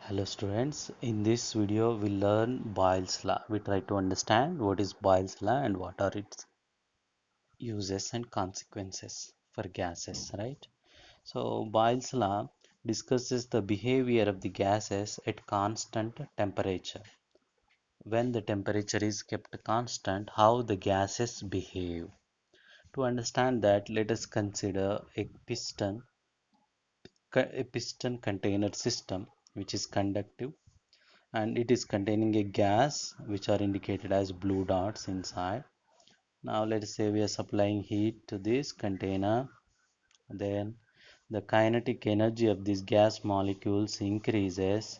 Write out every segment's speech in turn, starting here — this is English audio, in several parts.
Hello students, in this video we learn Boyle's law. We try to understand what is Boyle's law and what are its uses and consequences for gases, right? So Boyle's law discusses the behavior of the gases at constant temperature. When the temperature is kept constant, how the gases behave. To understand that, let us consider a piston container system which is conductive and it is containing a gas which are indicated as blue dots inside. Now let's say we are supplying heat to this container, then the kinetic energy of these gas molecules increases,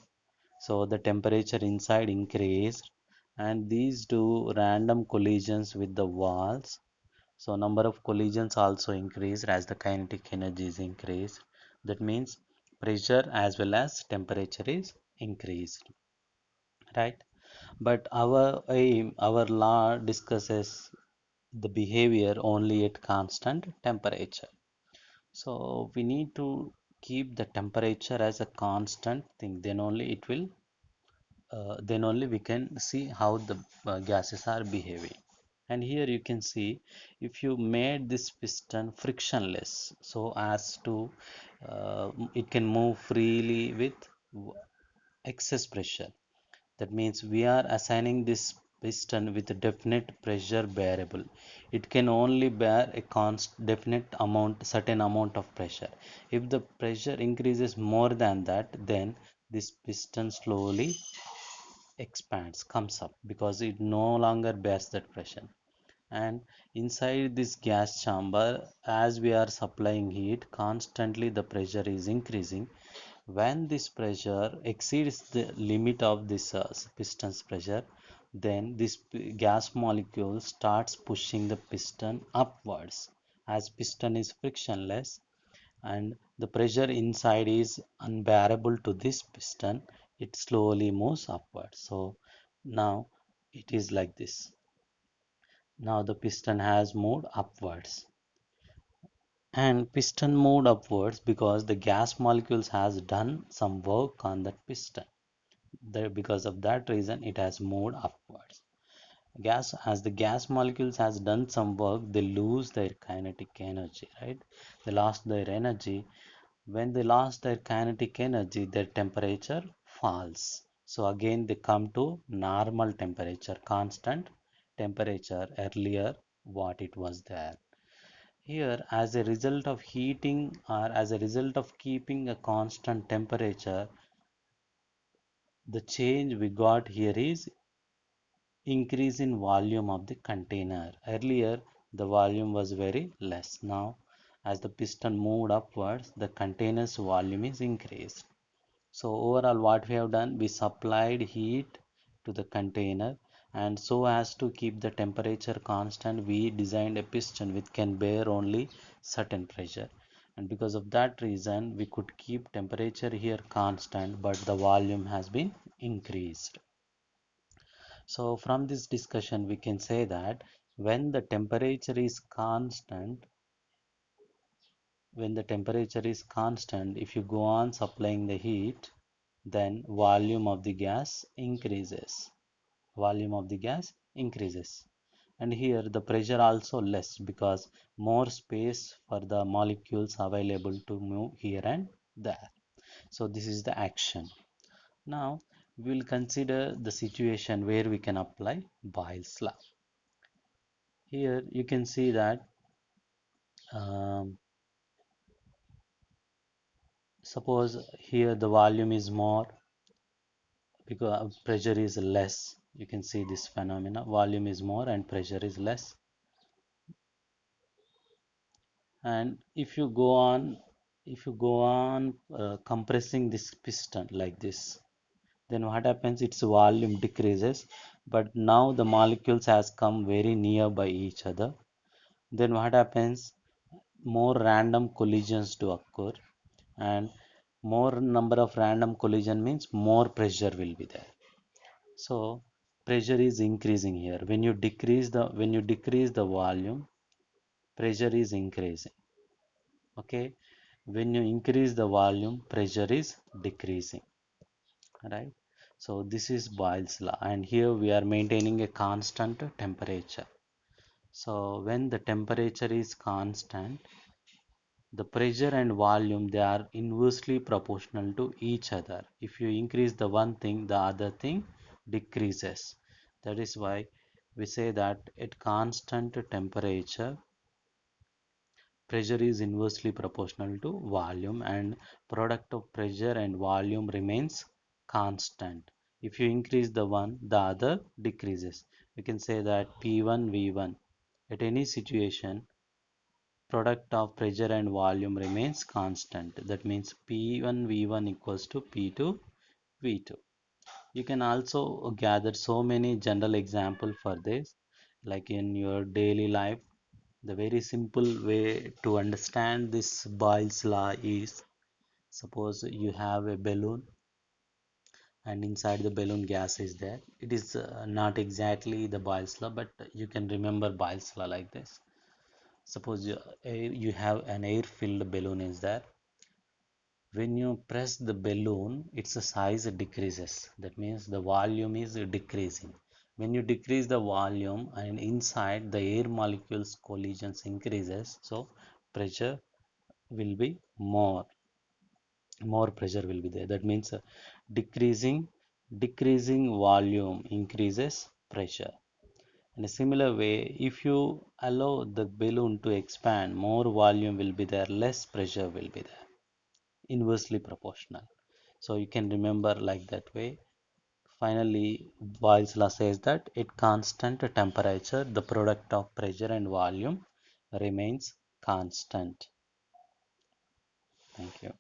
so the temperature inside increased, and these do random collisions with the walls, so number of collisions also increased as the kinetic energy is increased. That means pressure as well as temperature is increased, right? But our law discusses the behavior only at constant temperature. So we need to keep the temperature as a constant thing. Then only we can see how the gases are behaving. And here you can see if you made this piston frictionless, so as to it can move freely with excess pressure. That means we are assigning this piston with a definite pressure bearable. It can only bear a definite amount, certain amount of pressure. If the pressure increases more than that, then this piston slowly expands, comes up because it no longer bears that pressure. And inside this gas chamber, as we are supplying heat, constantly the pressure is increasing. When this pressure exceeds the limit of this piston's pressure, then this gas molecule starts pushing the piston upwards. As piston is frictionless and the pressure inside is unbearable to this piston, it slowly moves upwards. So now it is like this. Now the piston has moved upwards, and piston moved upwards because the gas molecules has done some work on that piston. Because of that reason it has moved upwards. Gas, as the gas molecules has done some work, they lose their kinetic energy, right? They lost their energy. When they lost their kinetic energy, their temperature falls. So again they come to normal temperature, constant temperature earlier what it was there. Here, as a result of heating or as a result of keeping a constant temperature, the change we got here is increase in volume of the container. Earlier, the volume was very less. Now, as the piston moved upwards, the container's volume is increased. So overall, what we have done, we supplied heat to the container, and so as to keep the temperature constant, we designed a piston which can bear only certain pressure. And because of that reason, we could keep temperature here constant, but the volume has been increased. So from this discussion, we can say that when the temperature is constant, when the temperature is constant, if you go on supplying the heat, then volume of the gas increases. Volume of the gas increases. And here the pressure also less because more space for the molecules available to move here and there. So this is the action. Now we will consider the situation where we can apply Boyle's law. Here you can see that um, suppose here the volume is more because pressure is less. You can see this phenomena, volume is more and pressure is less. And if you go on compressing this piston like this, then what happens, its volume decreases, but now the molecules has come very near by each other. Then what happens, more random collisions do occur, and more number of random collision means more pressure will be there. So pressure is increasing here. When you decrease the volume, pressure is increasing. Okay, when you increase the volume, pressure is decreasing. right? So this is Boyle's law, and here we are maintaining a constant temperature. So when the temperature is constant, the pressure and volume, they are inversely proportional to each other. If you increase the one thing, the other thing decreases. That is why we say that at constant temperature, pressure is inversely proportional to volume, and product of pressure and volume remains constant. If you increase the one, the other decreases. We can say that P1 V1 at any situation, product of pressure and volume remains constant. That means P1 V1 equals to P2 V2. You can also gather so many general example for this, like in your daily life. The very simple way to understand this Boyle's law is, suppose you have a balloon and inside the balloon gas is there. It is not exactly the Boyle's law, but you can remember Boyle's law like this. Suppose you have an air-filled balloon is there. When you press the balloon, its size decreases. That means the volume is decreasing. When you decrease the volume and inside the air molecules collisions increases, so pressure will be more pressure will be there. That means decreasing volume increases pressure. In a similar way, if you allow the balloon to expand, more volume will be there, less pressure will be there, inversely proportional. So you can remember like that way. Finally, Boyle's law says that at constant temperature, the product of pressure and volume remains constant. Thank you.